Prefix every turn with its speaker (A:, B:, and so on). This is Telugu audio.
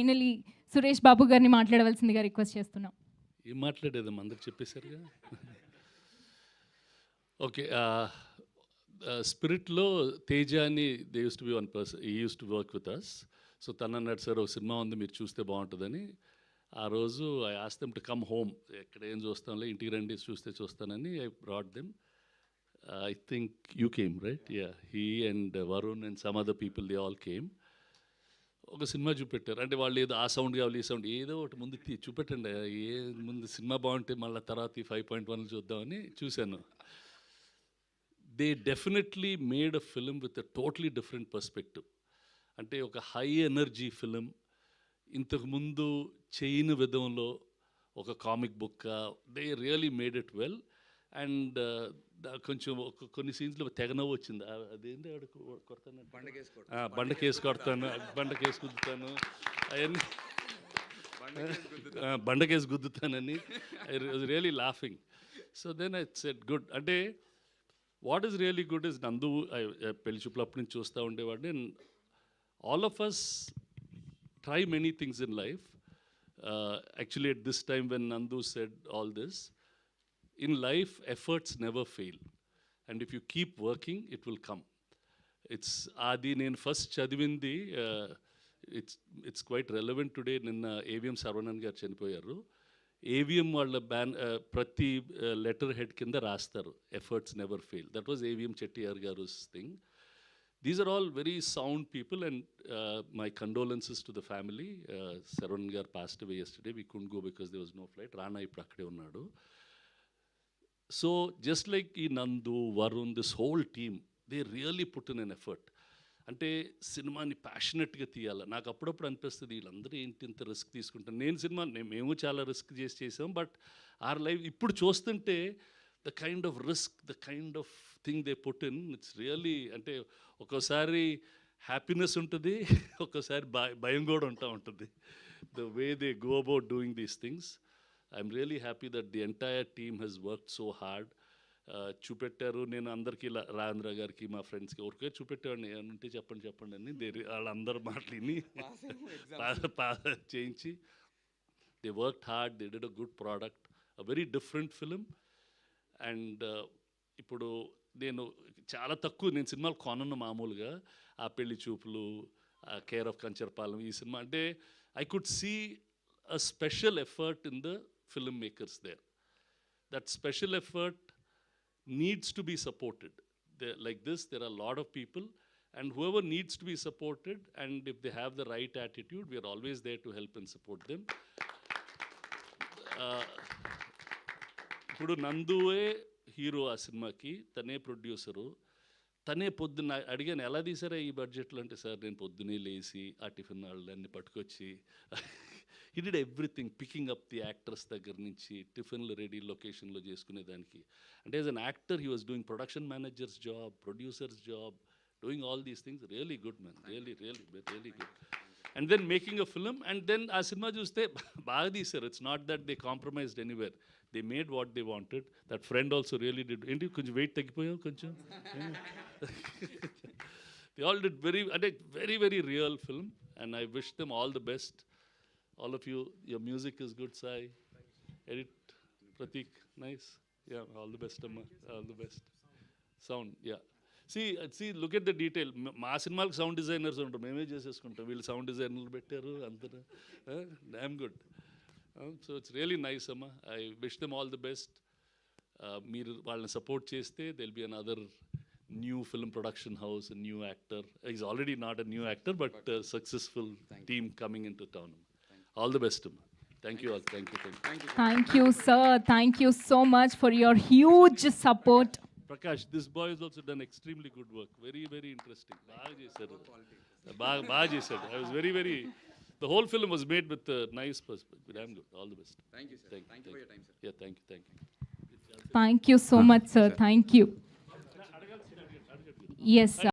A: ఫైనలీ సురేష్ బాబు గారిని మాట్లాడవలసిందిగా రిక్వెస్ట్ చేస్తున్నాం.
B: ఏం మాట్లాడేదమ్మా, అందరికి చెప్పేశారుగా. ఓకే, స్పిరిట్లో తేజ అని they used to be one person, ఈ used to work with us. So తను అన్నాడు, సార్ ఒక సినిమా ఉంది మీరు చూస్తే బాగుంటుందని. ఆ రోజు I ask them to come home, ఎక్కడ ఏం చూస్తాంలే, ఇంటికి రండి చూస్తే చూస్తానని I brought them. I think you came, right? Yeah, he and Varun and some other people, they all came. ఒక సినిమా చూపెట్టారు, అంటే వాళ్ళు ఏదో ఆ సౌండ్ కావాలి ఈ సౌండ్ ఏదో ఒకటి ముందు చూపెట్టండి, ఏ ముందు సినిమా బాగుంటే మళ్ళీ తర్వాత ఈ 5.1 చూద్దామని చూశాను. They definitely made a film with a totally different perspective. అంటే ఒక హై ఎనర్జీ ఫిలిం, ఇంతకుముందు చేయని విధంలో ఒక comic book, they really made it well. And కొంచెం కొన్ని సీన్స్లో తెగనవ్వు వచ్చింది. అదేంటి ఆడ కొడతాను, బండకేసి కొడతాను, బండకేసి గుద్దుతాను, అవన్నీ బండకేసి గుద్దుతానని I was really laughing. So then I said good. అంటే what is really good is Nandu, పెళ్లి చూపులు అప్పటి నుంచి చూస్తూ ఉండేవాడిని. All of us try many things in life. Actually at this time when Nandu said all this, in life efforts never fail, and if you keep working it will come. It's adi nen first chadivindi, it's quite relevant today. Ninna AVM Sarvanan garu chenipoyaru. AVM వాళ్ళ ప్రతి లెటర్ హెడ్ కింద రాస్తారు efforts never fail. That was AVM Chettiar garu's thing. These are all very sound people, and my condolences to the family. Sarvanan garu passed away yesterday. We couldn't go because there was no flight. Rana ippudu akkade unnadu. So just like ఈ నందు, Varun, this whole team, they really put in an effort. అంటే సినిమాని ప్యాషనెట్గా తీయాలి. నాకు అప్పుడప్పుడు అనిపిస్తుంది వీళ్ళందరూ ఏంటి ఇంత రిస్క్ తీసుకుంటాను. మేము చాలా రిస్క్ చేసాం, బట్ ఆర్ లైఫ్ ఇప్పుడు చూస్తుంటే the kind of risk, the kind of thing they put in, it's really, అంటే ఒక్కోసారి హ్యాపీనెస్ ఉంటుంది, ఒక్కోసారి భయం కూడా ఉంటుంది. The way they go about doing these things. I'm really happy that the entire team has worked so hard. చూపెట్టారు. నేను అందరికీ ఇలా రాజేంద్ర గారికి, మా ఫ్రెండ్స్కి ఎవరికే చూపెట్టేవాడిని, ఉంటే చెప్పండి అని. వాళ్ళందరూ మాటలిని చేయించి they worked hard, they did a good product, a very different film. And ఇప్పుడు నేను చాలా తక్కువ, నేను సినిమాలు కొనను మామూలుగా. ఆ పెళ్లి చూపులు, కేర్ ఆఫ్ కంచర్పాలెం, ఈ సినిమా అంటే I could see a special effort in the filmmakers there. That special effort needs to be supported. Like this, there are a lot of people, and whoever needs to be supported, and if they have the right attitude, we are always there to help and support them. ఇప్పుడు నందువే హీరో ఆ సినిమాకి, తనే ప్రొడ్యూసరు, తనే పొద్దున్న అడిగాను ఎలా తీసారా ఈ బడ్జెట్లో అంటే, సార్ నేను పొద్దున్నే లేచి ఆ టిఫిన్ వాళ్ళన్నీ పట్టుకొచ్చి he did everything, picking up the actors దగ్గర నుంచి టిఫిన్లు రెడీ లొకేషన్లో చేసుకునేదానికి. అంటే as an actor he was doing production manager's job, producer's job, doing all these things. Really good man, really good. And then making a film, and then ఆ సినిమా చూస్తే బాగా తీశారు. It's not that they compromised anywhere. They made what they wanted. That friend also really did. ఏంటి కొంచెం వెయిట్ తగ్గిపోయావు కొంచెం. They all did very real film, and I wish them all the best. All of you, your music is good, Sai. Edit, Pratik, nice. Yeah, all the best, Amma. All the best. Sound, yeah. See, look at the detail. మా సినిమాలకు సౌండ్ డిజైనర్స్ ఉంటారు, మేమే చేసేసుకుంటాం. వీళ్ళు సౌండ్ డిజైనర్లు పెట్టారు, అంతా damn good. So it's really nice అమ్మా. I wish them all the best. మీరు వాళ్ళని సపోర్ట్ చేస్తే they'll be another new film production house, a new actor. He's already not a new actor, but a successful team coming into town. All the best. Thank you all. Thank you.
A: Thank you, sir. Thank you so much for your huge support.
B: Prakash, this boy has also done extremely good work. Very interesting. బాగా చేశారు. బాగా చేశారు. I was very. The whole film was made with a nice perspective. Damn good. All the best.
C: Thank you, sir. Thank you for your time, sir.
B: Yeah, thank you.
A: Thank you so much, sir. Thank you. Yes, sir.